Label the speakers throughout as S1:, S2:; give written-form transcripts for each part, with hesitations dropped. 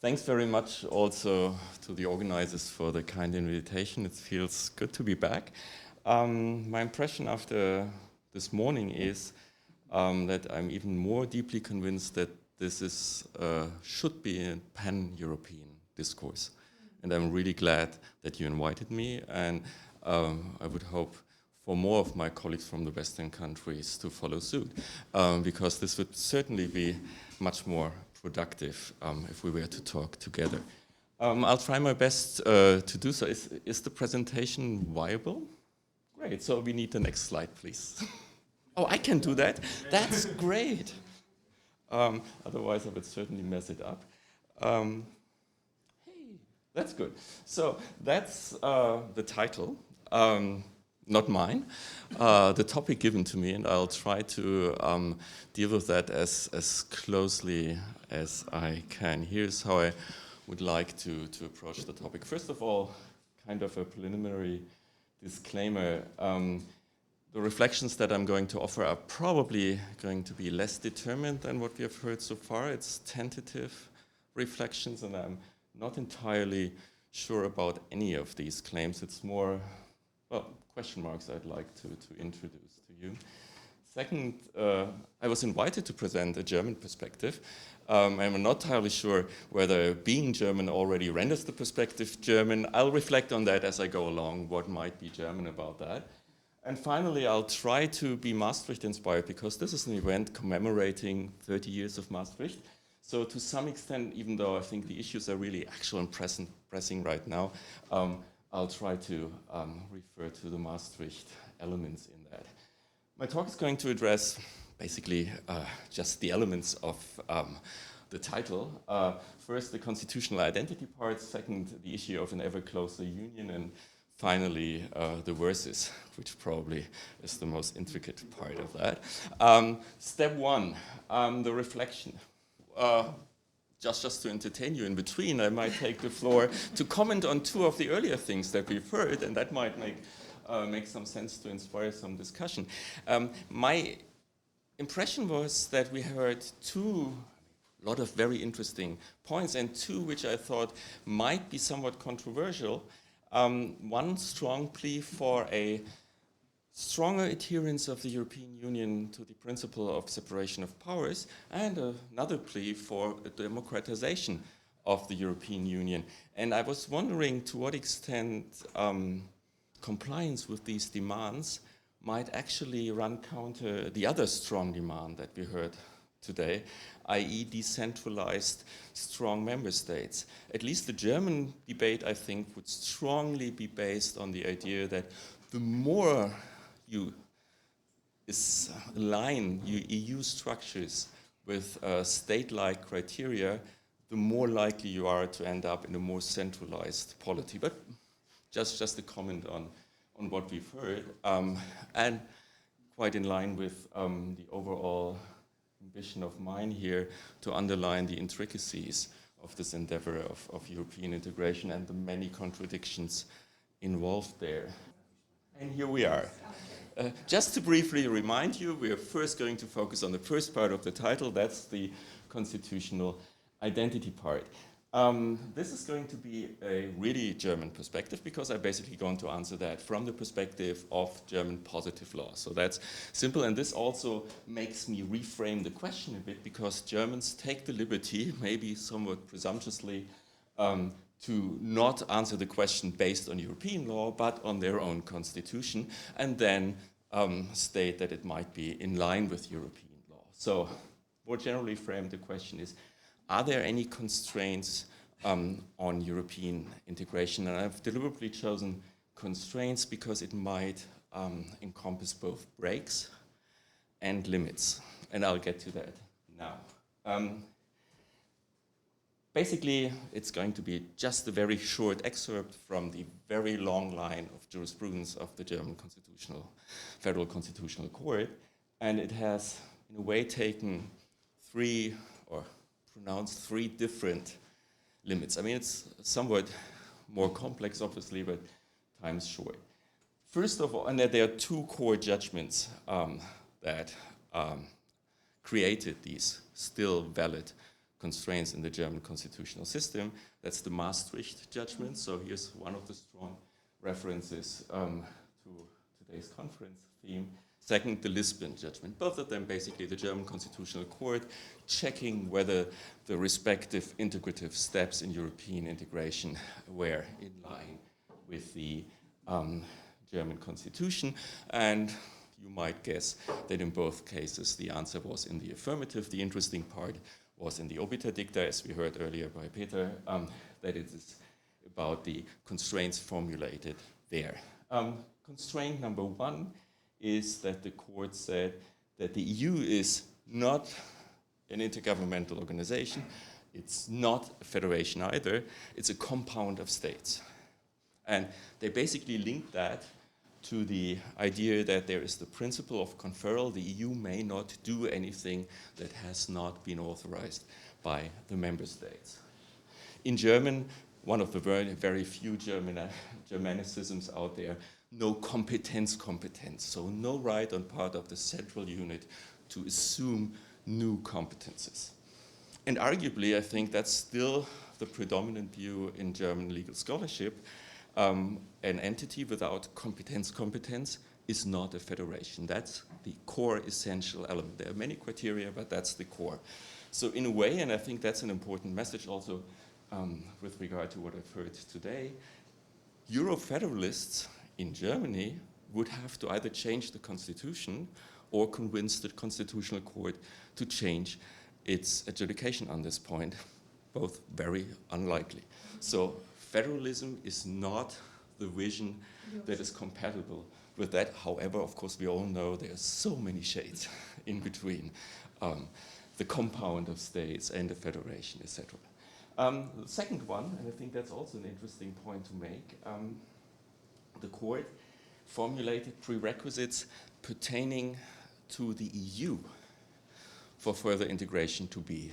S1: Thanks very much also to the organizers for the kind invitation. It feels good to be back. My impression after this morning is that I'm even more deeply convinced that this should be a pan-European discourse. And I'm really glad that you invited me, and I would hope for more of my colleagues from the Western countries to follow suit, because this would certainly be much more productive if we were to talk together. I'll try my best to do so. Is the presentation viable? Great, so we need the next slide, please. Oh, I can do that? That's great. Otherwise, I would certainly mess it up. Hey, that's good. So that's the title, not mine, the topic given to me, and I'll try to deal with that as closely as I can. Here's how I would like to approach the topic. First of all, kind of a preliminary disclaimer. The reflections that I'm going to offer are probably going to be less determined than what we have heard so far. It's tentative reflections, and I'm not entirely sure about any of these claims. It's more, well, question marks I'd like to introduce to you. Second, I was invited to present a German perspective. I'm not entirely sure whether being German already renders the perspective German. I'll reflect on that as I go along, what might be German about that. And finally, I'll try to be Maastricht inspired, because this is an event commemorating 30 years of Maastricht. So to some extent, even though I think the issues are really actual and pressing right now, I'll try to refer to the Maastricht elements in that. My talk is going to address basically just the elements of the title. First, the constitutional identity part. Second, the issue of an ever closer union. And finally, the verses, which probably is the most intricate part of that. Step one, the reflection. Just to entertain you in between, I might take the floor to comment on two of the earlier things that we've heard, and that might make some sense to inspire some discussion. My impression was that we heard a lot of very interesting points, and two which I thought might be somewhat controversial. One strong plea for a stronger adherence of the European Union to the principle of separation of powers, and another plea for a democratization of the European Union. And I was wondering to what extent compliance with these demands might actually run counter the other strong demand that we heard today, i.e. decentralized, strong member states. At least the German debate, I think, would strongly be based on the idea that the more you align your EU structures with state-like criteria, the more likely you are to end up in a more centralized polity. But just a comment on what we've heard, and quite in line with the overall ambition of mine here to underline the intricacies of this endeavor of European integration and the many contradictions involved there. And here we are. Just to briefly remind you, we are first going to focus on the first part of the title. That's the constitutional identity part. This is going to be a really German perspective, because I'm basically going to answer that from the perspective of German positive law. So that's simple, and this also makes me reframe the question a bit, because Germans take the liberty, maybe somewhat presumptuously, to not answer the question based on European law, but on their own constitution, and then state that it might be in line with European law. So more generally framed, the question is, are there any constraints on European integration? And I've deliberately chosen constraints because it might encompass both breaks and limits. And I'll get to that now. Basically, it's going to be just a very short excerpt from the very long line of jurisprudence of the German Federal Constitutional Court. And it has, in a way, taken pronounced three different limits. I mean, it's somewhat more complex, obviously, but time's short. First of all, and there are two core judgments that created these still valid constraints in the German constitutional system. That's the Maastricht judgment. So here's one of the strong references to today's conference theme. Second, the Lisbon judgment. Both of them basically the German Constitutional Court checking whether the respective integrative steps in European integration were in line with the German Constitution. And you might guess that in both cases the answer was in the affirmative. The interesting part was in the obiter dicta, as we heard earlier by Peter, that it is about the constraints formulated there. Constraint number one is that the court said that the EU is not an intergovernmental organization, it's not a federation either, it's a compound of states. And they basically linked that to the idea that there is the principle of conferral. The EU may not do anything that has not been authorized by the member states. In German, one of the very few Germanicisms out there, no competence, so no right on part of the central unit to assume new competences. And arguably, I think that's still the predominant view in German legal scholarship. An entity without competence is not a federation. That's the core essential element. There are many criteria, but that's the core. So in a way, and I think that's an important message also with regard to what I've heard today, Euro-federalists in Germany would have to either change the constitution or convince the Constitutional Court to change its adjudication on this point, both very unlikely. So federalism is not the vision that is compatible with that. However, of course, we all know there are so many shades in between the compound of states and the federation, etc. The second one, and I think that's also an interesting point to make, the court formulated prerequisites pertaining to the EU for further integration to be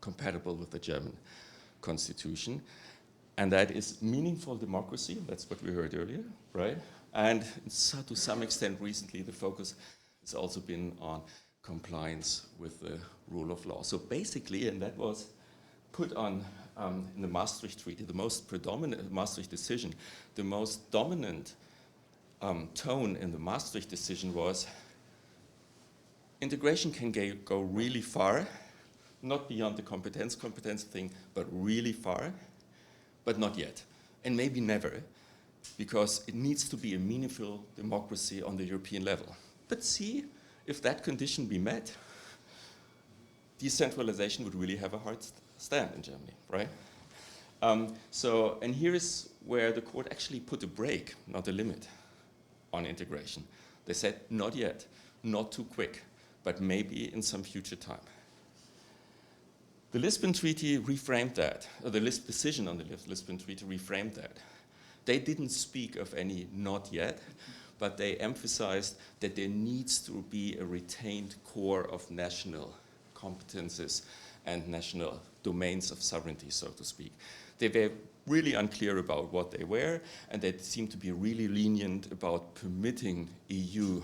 S1: compatible with the German constitution. And that is meaningful democracy, that's what we heard earlier, right? And so to some extent recently the focus has also been on compliance with the rule of law. So basically, and that was put on in the Maastricht Treaty, the most predominant Maastricht decision, the most dominant tone in the Maastricht decision was integration can go really far, not beyond the competence thing, but really far, but not yet, and maybe never, because it needs to be a meaningful democracy on the European level. But see, if that condition be met, decentralization would really have a hard stand in Germany, right? And here is where the court actually put a break, not a limit, on integration. They said, not yet, not too quick, but maybe in some future time. The Lisbon Treaty reframed that, or the decision on the Lisbon Treaty reframed that. They didn't speak of any not yet, but they emphasized that there needs to be a retained core of national competences and national domains of sovereignty, so to speak. They were really unclear about what they were, and they seemed to be really lenient about permitting EU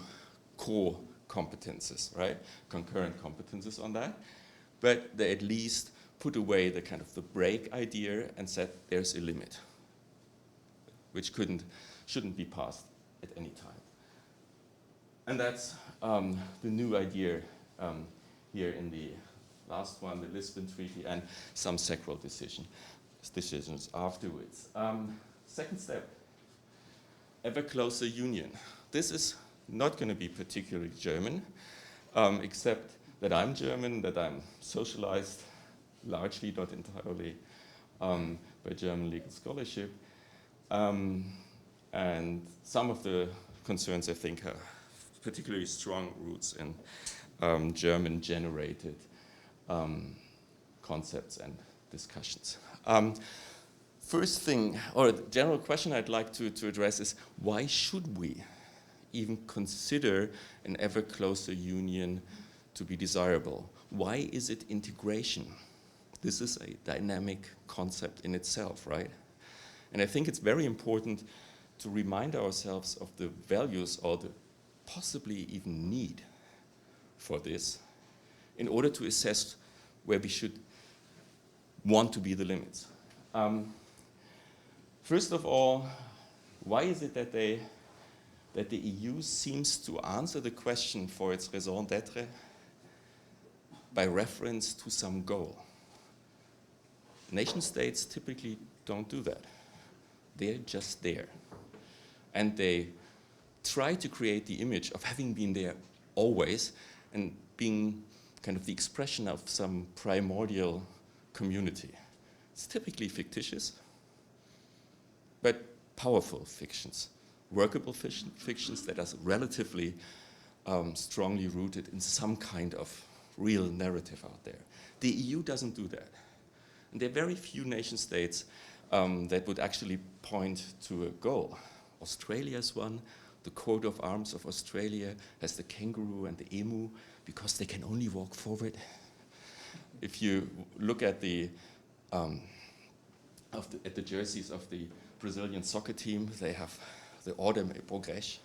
S1: core competences, right? Concurrent competences on that. But they at least put away the kind of the break idea and said there's a limit, which shouldn't be passed at any time. And that's the new idea here in the last one, the Lisbon Treaty, and some sectoral decisions afterwards. Second step, ever closer union. This is not going to be particularly German, except that I'm German, that I'm socialized, largely, not entirely, by German legal scholarship. And some of the concerns, I think, have particularly strong roots in German-generated concepts and discussions. First thing, or the general question I'd like to address is, why should we even consider an ever closer union to be desirable? Why is it integration? This is a dynamic concept in itself, right? And I think it's very important to remind ourselves of the values or the possibly even need for this in order to assess where we should want to be the limits. First of all, why is it that the EU seems to answer the question for its raison d'être by reference to some goal? Nation states typically don't do that. They're just there. And they try to create the image of having been there always and being kind of the expression of some primordial community. It's typically fictitious, but powerful fictions, workable fictions that are relatively strongly rooted in some kind of real narrative out there. The EU doesn't do that. And there are very few nation states that would actually point to a goal. Australia is one. The coat of arms of Australia has the kangaroo and the emu because they can only walk forward. If you look at the jerseys of the Brazilian soccer team, they have the Ordem e Progresso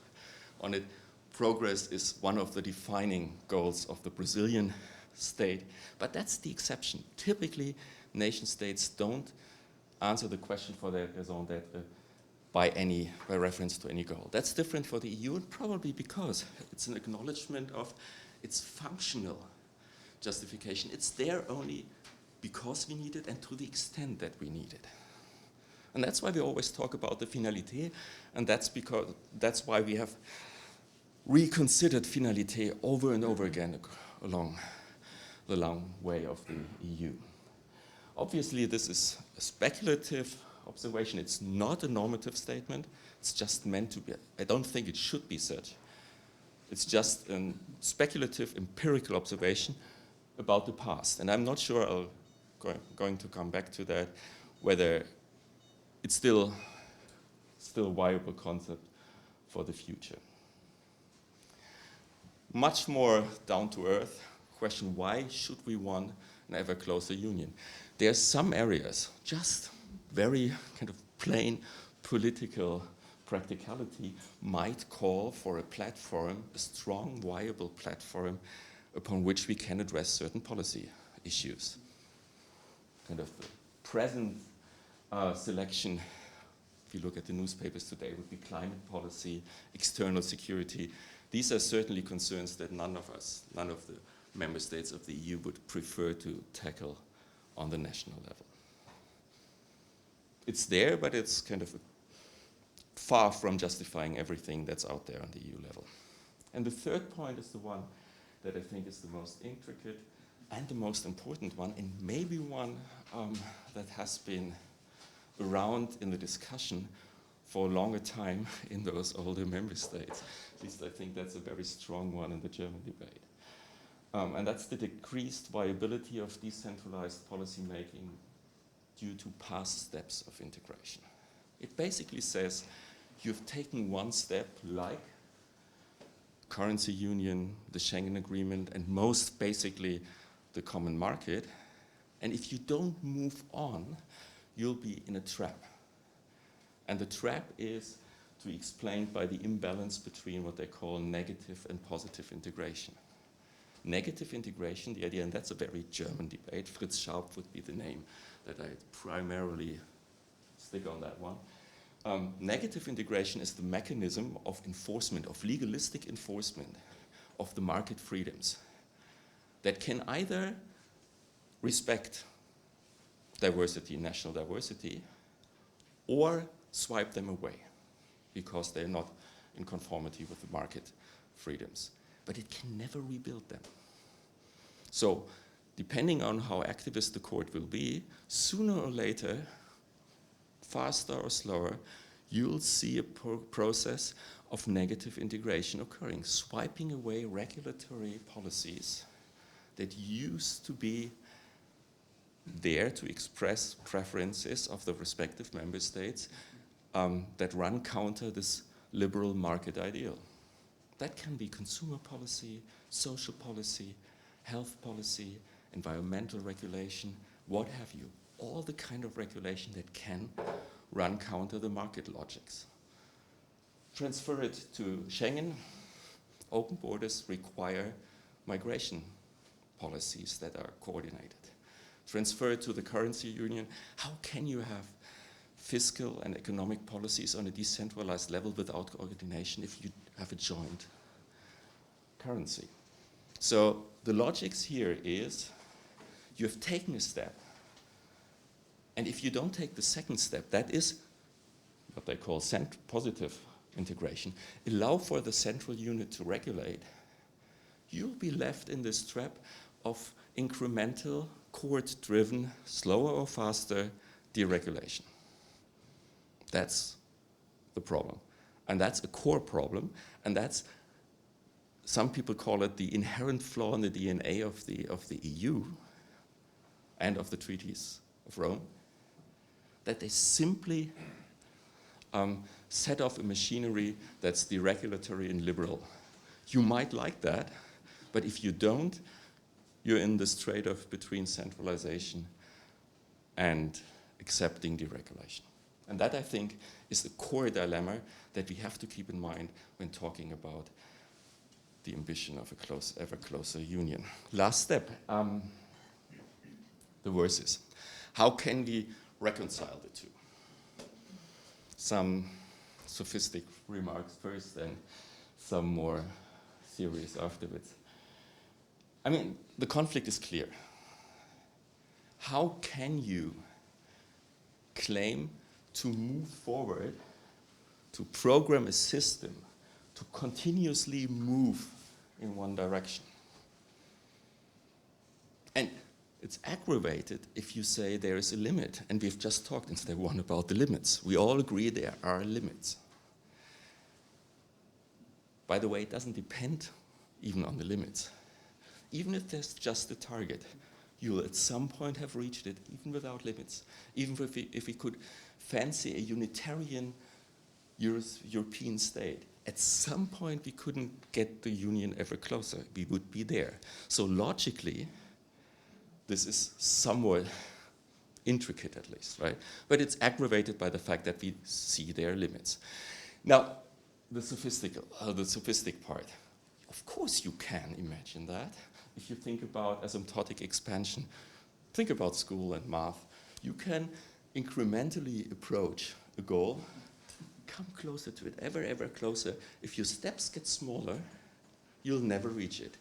S1: on it. Progress is one of the defining goals of the Brazilian state, but that's the exception. Typically, nation states don't answer the question for their raison d'être by reference to any goal. That's different for the EU, and probably because it's an acknowledgement of its functional justification. It's there only because we need it and to the extent that we need it. And that's why we always talk about the finalité, and that's why we have reconsidered finalité over and over again along the long way of the EU. Obviously, this is a speculative observation. It's not a normative statement. It's just meant to be. I don't think it should be such. It's just a speculative, empirical observation about the past. And I'm not sure, I'm going to come back to that, whether it's still a viable concept for the future. Much more down to earth question, why should we want an ever closer union? There's some areas, just very kind of plain political practicality might call for a platform, a strong, viable platform upon which we can address certain policy issues. Kind of the present selection, if you look at the newspapers today, would be climate policy, external security. These are certainly concerns that none of the member states of the EU would prefer to tackle on the national level. It's there, but it's kind of far from justifying everything that's out there on the EU level. And the third point is the one that I think is the most intricate and the most important one, and maybe one that has been around in the discussion for a longer time in those older member states. At least I think that's a very strong one in the German debate. And that's the decreased viability of decentralized policymaking due to past steps of integration. It basically says you've taken one step, like currency union, the Schengen Agreement, and most basically the common market, and if you don't move on, you'll be in a trap. And the trap is to be explained by the imbalance between what they call negative and positive integration. Negative integration, the idea, and that's a very German debate, Fritz Schaub would be the name that I primarily stick on that one. Negative integration is the mechanism of enforcement, of legalistic enforcement of the market freedoms that can either respect diversity, national diversity, or swipe them away because they're not in conformity with the market freedoms. But it can never rebuild them. So, depending on how activist the court will be, sooner or later, faster or slower, you'll see a process of negative integration occurring, swiping away regulatory policies that used to be there to express preferences of the respective member states that run counter this liberal market ideal. That can be consumer policy, social policy, health policy, environmental regulation, what have you. All the kind of regulation that can run counter the market logics. Transfer it to Schengen. Open borders require migration policies that are coordinated. transfer it to the currency union. How can you have fiscal and economic policies on a decentralized level without coordination if you have a joint currency? So the logic here is you have taken a step, and if you don't take the second step, that is what they call positive integration, allow for the central unit to regulate, you'll be left in this trap of incremental, court-driven, slower or faster deregulation. That's the problem. And that's a core problem, and that's, some people call it the inherent flaw in the DNA of the EU and of the treaties of Rome, that they simply set off a machinery that's deregulatory and liberal. You might like that, but if you don't, you're in this trade-off between centralization and accepting deregulation. And that, I think, is the core dilemma that we have to keep in mind when talking about the ambition of a ever closer union. Last step, the verses. How can we reconcile the two? Some sophistic remarks first and some more serious afterwards. I mean, the conflict is clear. How can you claim to move forward, to program a system, to continuously move in one direction? And it's aggravated if you say there is a limit, and we've just talked in step one about the limits. We all agree there are limits. By the way, it doesn't depend even on the limits. Even if there's just a target, you'll at some point have reached it, even without limits. Even if we could fancy a unitarian European state, at some point we couldn't get the union ever closer. We would be there. So logically, this is somewhat intricate at least, right? But it's aggravated by the fact that we see their limits. Now, the sophistic part. Of course you can imagine that. If you think about asymptotic expansion, think about school and math. You can incrementally approach a goal, come closer to it, ever closer. If your steps get smaller, you'll never reach it.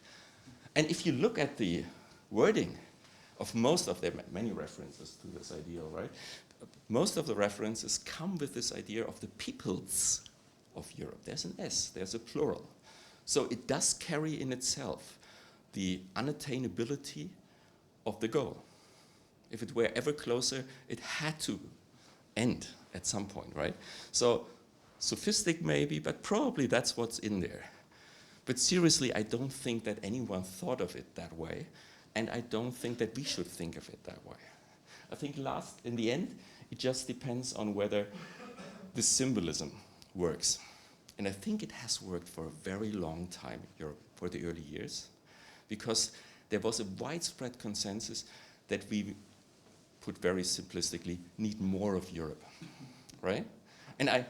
S1: And if you look at the wording of most of them, many references to this ideal, right? Most of the references come with this idea of the peoples of Europe. There's an S, there's a plural. So it does carry in itself the unattainability of the goal. If it were ever closer, it had to end at some point, right? So sophistic maybe, but probably that's what's in there. But seriously, I don't think that anyone thought of it that way, and I don't think that we should think of it that way. I think in the end, it just depends on whether the symbolism works. And I think it has worked for a very long time in Europe, for the early years, because there was a widespread consensus that we, put very simplistically, need more of Europe, right? And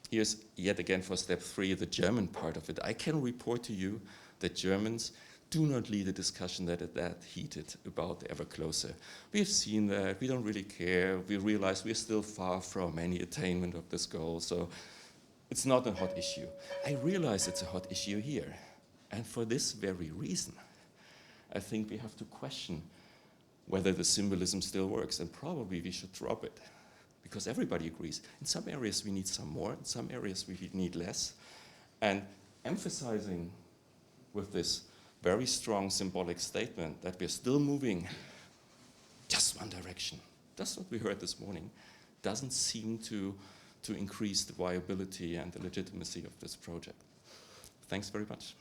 S1: here's yet again for step 3, the German part of it. I can report to you that Germans do not lead a discussion that is that heated about the ever closer. We've seen that, we don't really care, we realize we're still far from any attainment of this goal, so it's not a hot issue. I realize it's a hot issue here, and for this very reason, I think we have to question whether the symbolism still works, and probably we should drop it, because everybody agrees. In some areas we need some more, in some areas we need less, and emphasizing with this very strong symbolic statement that we're still moving just one direction, that's what we heard this morning, doesn't seem to increase the viability and the legitimacy of this project. Thanks very much.